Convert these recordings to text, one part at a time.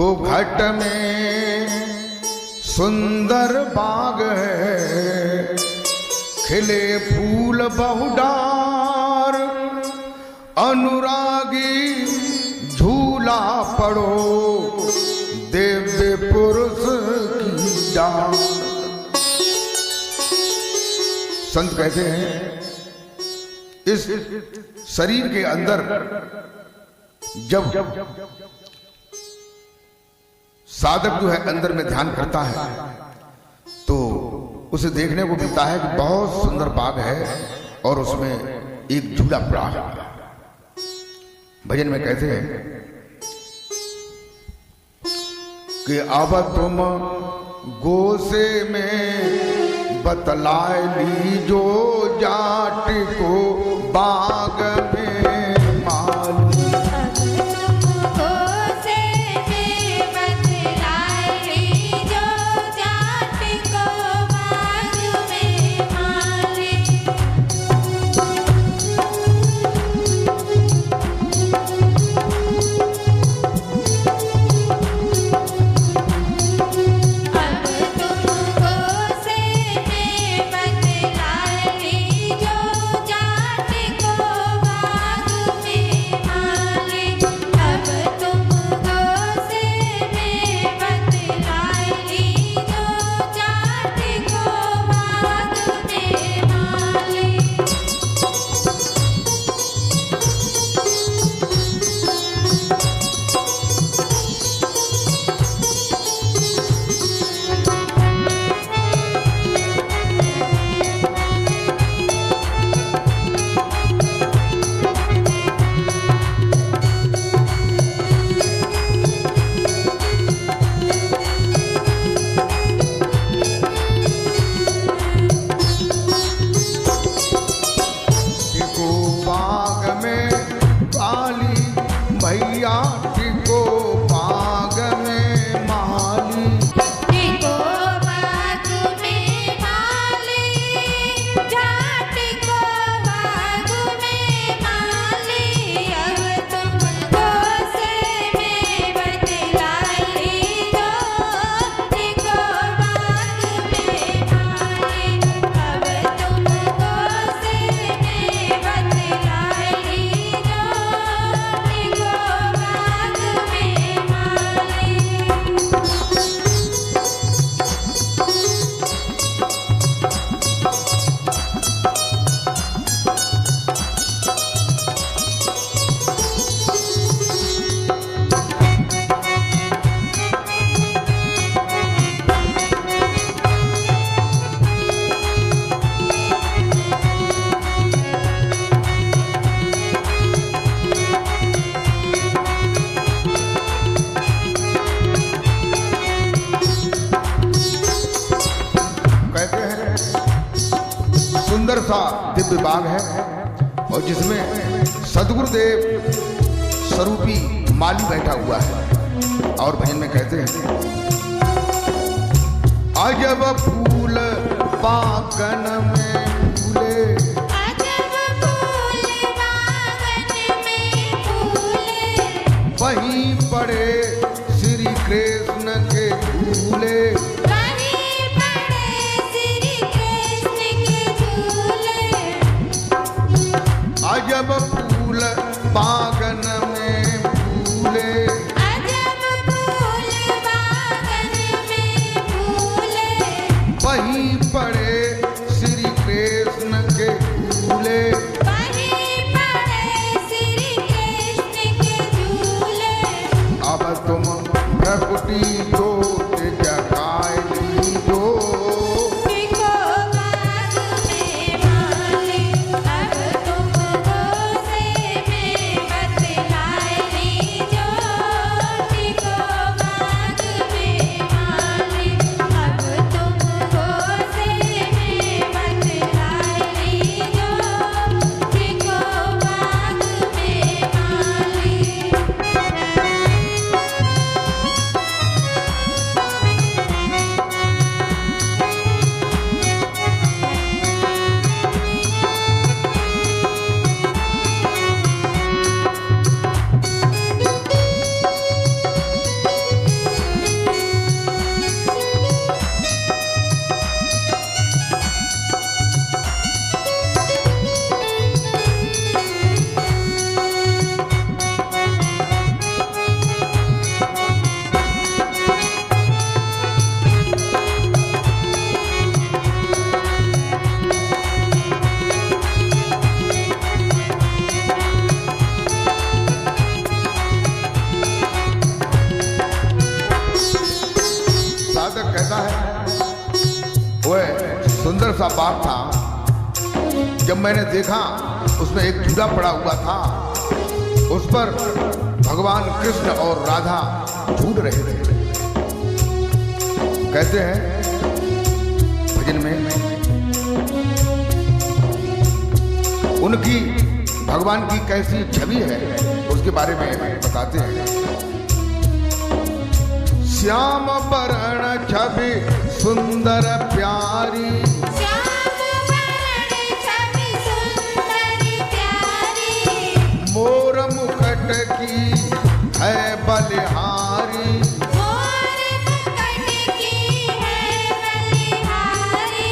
तो घट में सुंदर बाग है, खिले फूल बहुडार, अनुरागी झूला पड़ो, दिव्य पुरुष की डार। संत कहते हैं इस शरीर के अंदर जब साधक जो है अंदर में ध्यान करता है तो उसे देखने को मिलता है कि बहुत सुंदर बाग है और उसमें एक झूला पड़ा है। भजन में कहते हैं कि अब तुम गोसे में बतलाए लीजो जाट को बाग में दिव्य बाग है और जिसमें सदगुरुदेव स्वरूपी माली बैठा हुआ है। और भजन में कहते हैं अजब फूल बागन में फूले, अजब फूल बागन में फूले, वहीं पड़े श्री कृष्ण के झूले, अजब फूल बागन में फूले, अजब फूल बागन में फूले, वहीं पड़े श्री कृष्ण के झूले, वहीं पड़े श्री कृष्ण के झूले। अब तुम प्रकृति जोत जगाए लीजो, सुंदर सा बाग था। जब मैंने देखा उसमें एक झूला पड़ा हुआ था, उस पर भगवान कृष्ण और राधा झूल रहे थे। कहते हैं भजन में उनकी भगवान की कैसी छवि है उसके बारे में बताते हैं। श्याम वर्ण छवि सुंदर प्यारी, श्याम वर्ण छवि सुंदर प्यारी, मोर मुकुट की है बलिहारी, मोर मुकुट की है बलिहारी,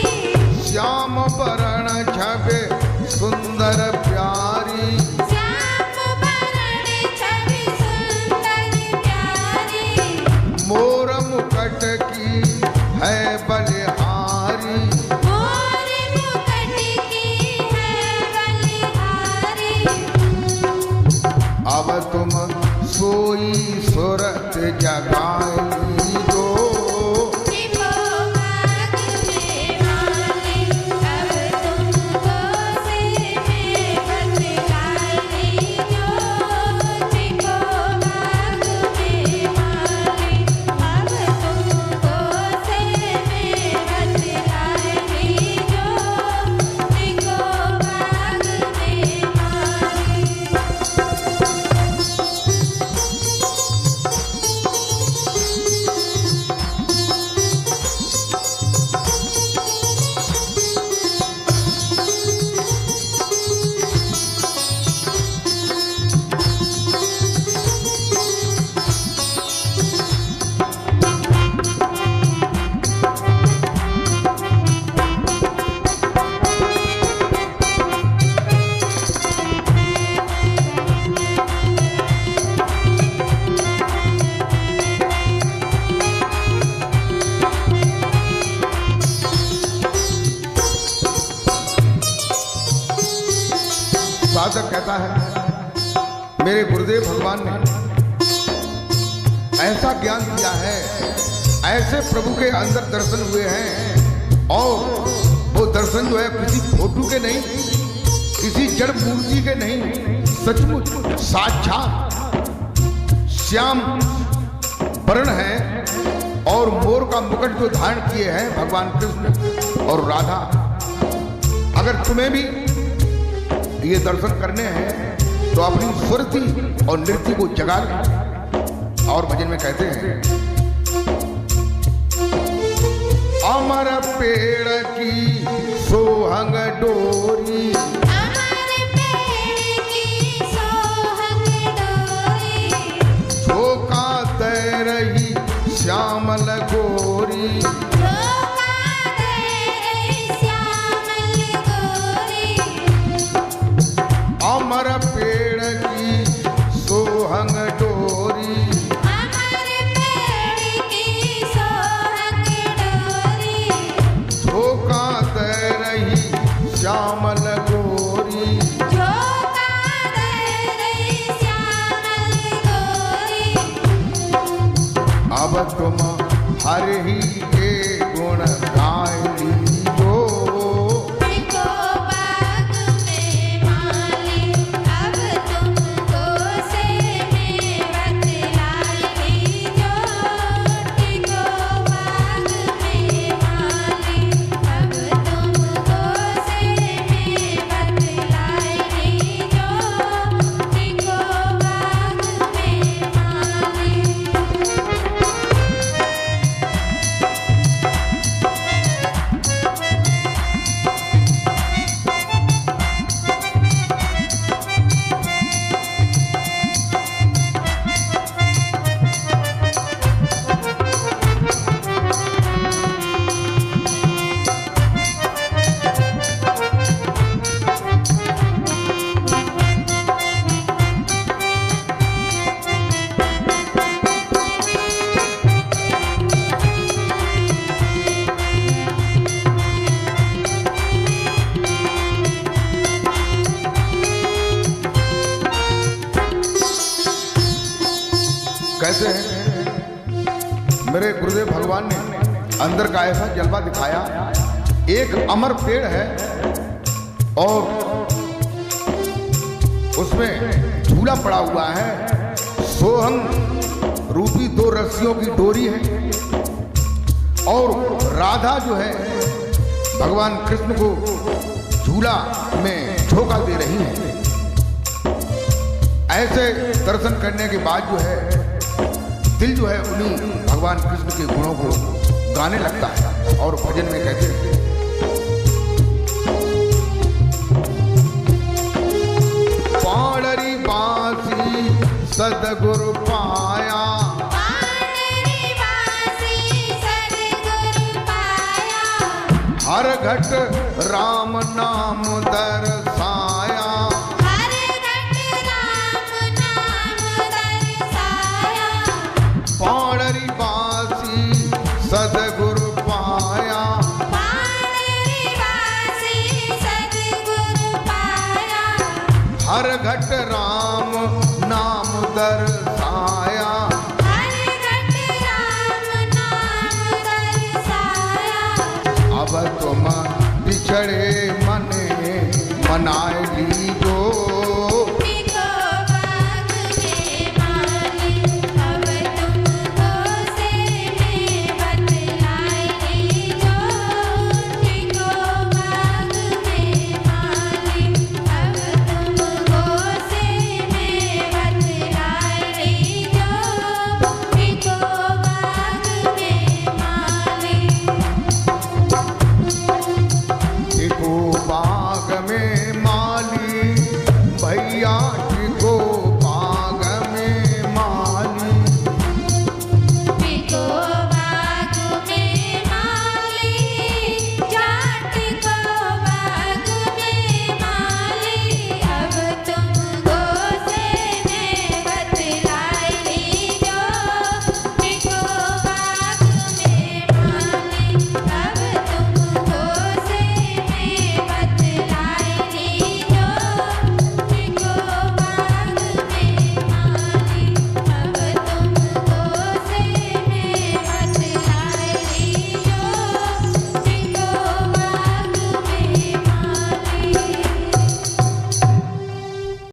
श्याम वर्ण छवि सुंदर प्यारी, श्याम वर्ण छवि सुंदर प्यारी, मोर मुकुट की है बलिहारी, मोर मुकुट की है बलिहारी। अब तुम सोई सुरत जगाई दो, देखो बाग में माली, अब तुमको से मैं बतलाई जो। देखो बाग में माली, अब तुमको से मैं बतलाई जो। देखो बाग में माली। साधक कहता है मेरे गुरुदेव भगवान ने ऐसा ज्ञान दिया है, ऐसे प्रभु के अंदर दर्शन हुए हैं, और वो दर्शन जो है किसी फोटो के नहीं, किसी जड़ मूर्ति के नहीं, सचमुच साक्षात श्याम वर्ण है और मोर का मुकुट जो धारण किए हैं भगवान कृष्ण और राधा। अगर तुम्हें भी ये दर्शन करने हैं तो अपनी सुरती और नृत्य को जगा लें। और भजन में कहते हैं अमर पेड़ की सोहंग डोरी, अमर पेड़ की सोहंग डोरी, झोंका तैर रही श्यामल गोरी, झोंका दे श्यामल गोरी, अमर पेड़ की सोहंग डोरी, अमर पेड़ की सोहंग डोरी, झोंका तैर रही श्यामल गोरी, झोंका दे श्यामल गोरी। अब तुम हर ही के गुण गाई जो, देखो बाग में माली, अब तुमको से मैं बतलाई जो। देखो बाग में माली, अब तुमको से मैं बतलाई जो। देखो बाग में माली। कहते हैं मेरे गुरुदेव भगवान ने अंदर का ऐसा जलवा दिखाया, एक अमर पेड़ है और उसमें झूला पड़ा हुआ है, सोहंग रूपी 2 रस्सियों की डोरी है और राधा जो है भगवान कृष्ण को झूला में झोंका दे रही है। ऐसे दर्शन करने के बाद जो है दिल जो है उन्हीं भगवान कृष्ण के गुणों को गाने लगता है और भजन में कहते हैं पाणरी बासी सदगुरु पाया, पाणरी बासी सदगुरु पाया, हर घट राम नाम दर्शाया, हर घट राम नाम दर्शाया, पाणरी बासी सदगुरु पाया, पाणरी बासी सदगुरु पाया, हर घट राम नाम दर्शाया, हर घट राम नाम दर्शाया। अब तुम बिछड़े मन मनाए लीजो,